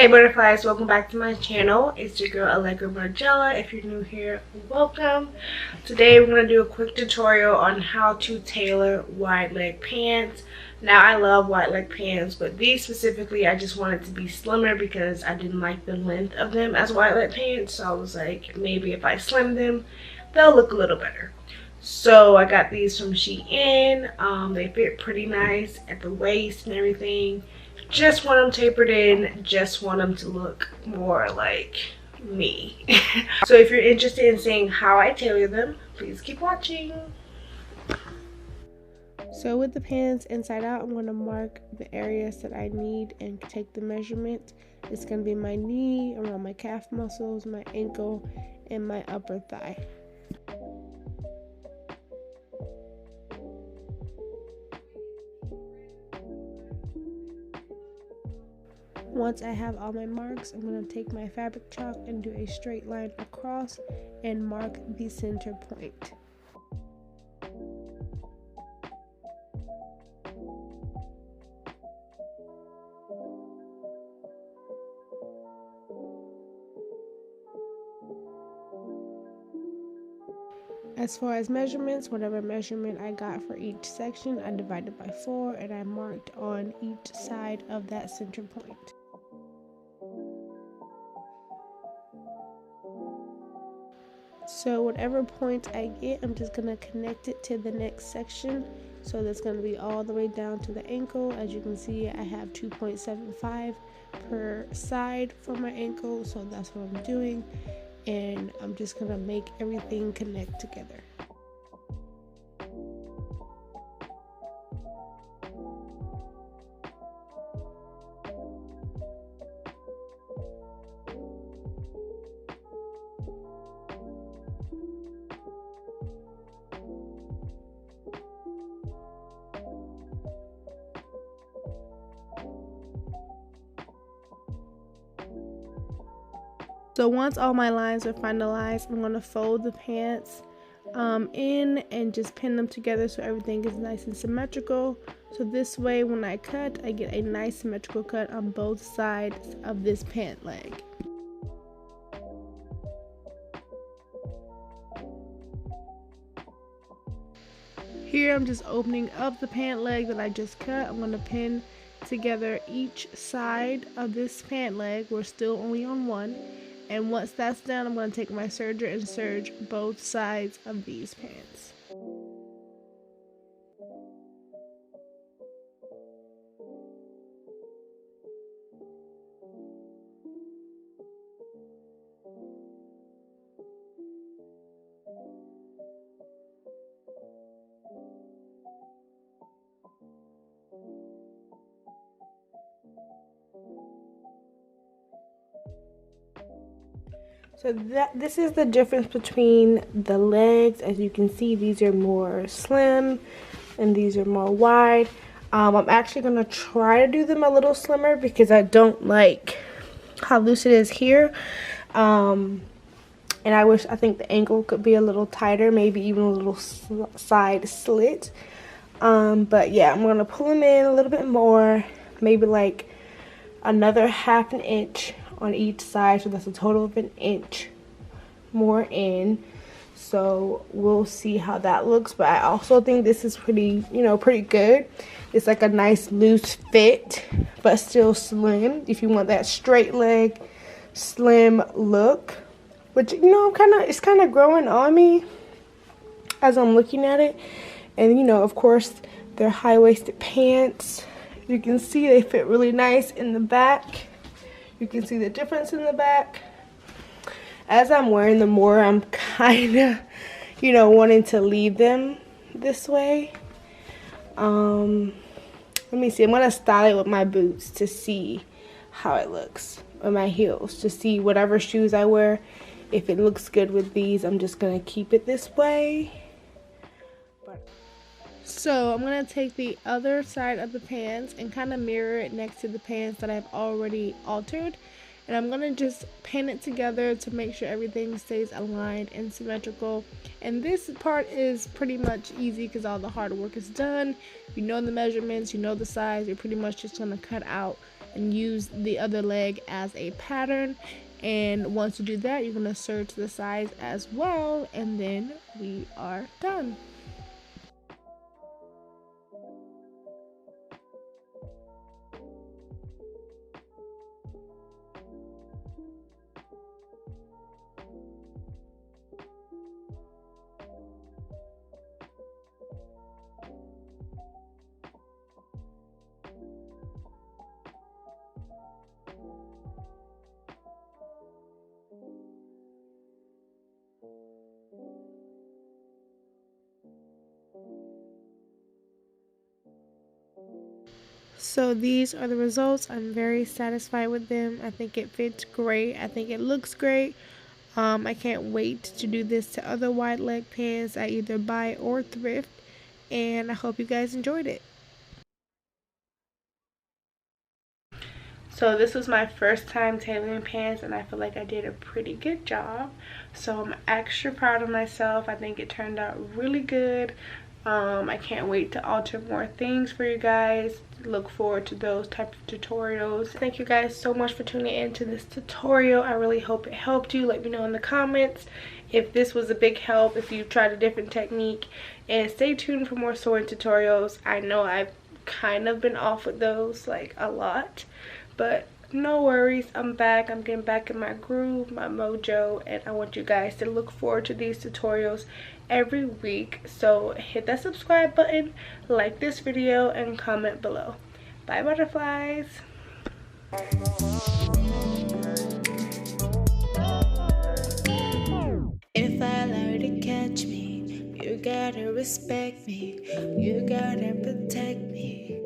Hey butterflies, welcome back to my channel. It's your girl Allegra Margella. If you're new here, welcome. Today we're going to do a quick tutorial on how to tailor wide leg pants. Now I love wide leg pants, but these specifically I just wanted to be slimmer because I didn't like the length of them as wide leg pants. So I was like, maybe if I slim them, they'll look a little better. So I got these from Shein. They fit pretty nice at the waist and everything. Just want them tapered in, just want them to look more like me. So if you're interested in seeing how I tailor them, please keep watching. So with the pants inside out, I'm going to mark the areas that I need and take the measurement. It's going to be my knee, around my calf muscles, my ankle, and my upper thigh. Once I have all my marks, I'm going to take my fabric chalk and do a straight line across and mark the center point. As far as measurements, whatever measurement I got for each section, I divided by 4 and I marked on each side of that center point. So whatever point I get, I'm just going to connect it to the next section. So that's going to be all the way down to the ankle. As you can see, I have 2.75 per side for my ankle. So that's what I'm doing. And I'm just going to make everything connect together. So once all my lines are finalized, I'm going to fold the pants in and just pin them together so everything is nice and symmetrical. So this way when I cut, I get a nice symmetrical cut on both sides of this pant leg. Here I'm just opening up the pant leg that I just cut. I'm going to pin together each side of this pant leg. We're still only on one. And once that's done, I'm going to take my serger and serge both sides of these pants. So this is the difference between the legs. As you can see, these are more slim and these are more wide. I'm actually going to try to do them a little slimmer because I don't like how loose it is here. And I think the ankle could be a little tighter, maybe even a little side slit. But yeah, I'm going to pull them in a little bit more, maybe like another ½ an inch on each side, so that's a total of 1 inch more in. So we'll see how that looks, but I also think this is pretty good. It's like a nice loose fit but still slim if you want that straight leg slim look, which it's kind of growing on me as I'm looking at it. And of course they're high-waisted pants. You can see they fit really nice in the back. You can see the difference in the back. As I'm wearing them more, I'm kind of, wanting to leave them this way. Let me see. I'm going to style it with my boots to see how it looks. Or my heels. To see whatever shoes I wear. If it looks good with these, I'm just going to keep it this way. So I'm going to take the other side of the pants and kind of mirror it next to the pants that I've already altered. And I'm going to just pin it together to make sure everything stays aligned and symmetrical. And this part is pretty much easy because all the hard work is done. You know the measurements, you know the size, you're pretty much just going to cut out and use the other leg as a pattern. And once you do that, you're going to serge the sides as well, and then we are done. So these are the results. I'm very satisfied with them. I think it fits great. I think it looks great. I can't wait to do this to other wide leg pants I either buy or thrift. And I hope you guys enjoyed it. So this was my first time tailoring pants, and I feel like I did a pretty good job. So I'm extra proud of myself. I think it turned out really good. I can't wait to alter more things for you guys. Look forward to those type of tutorials. Thank you guys so much for tuning in to this tutorial. I really hope it helped you. Let me know in the comments if this was a big help, if you tried a different technique, and stay tuned for more sewing tutorials. I know I've kind of been off with those like a lot, but no worries, I'm back. I'm getting back in my groove, my mojo, and I want you guys to look forward to these tutorials every week. So hit that subscribe button, like this video, and comment below. Bye, butterflies. If I allow you to catch me, you gotta respect me, you gotta protect me.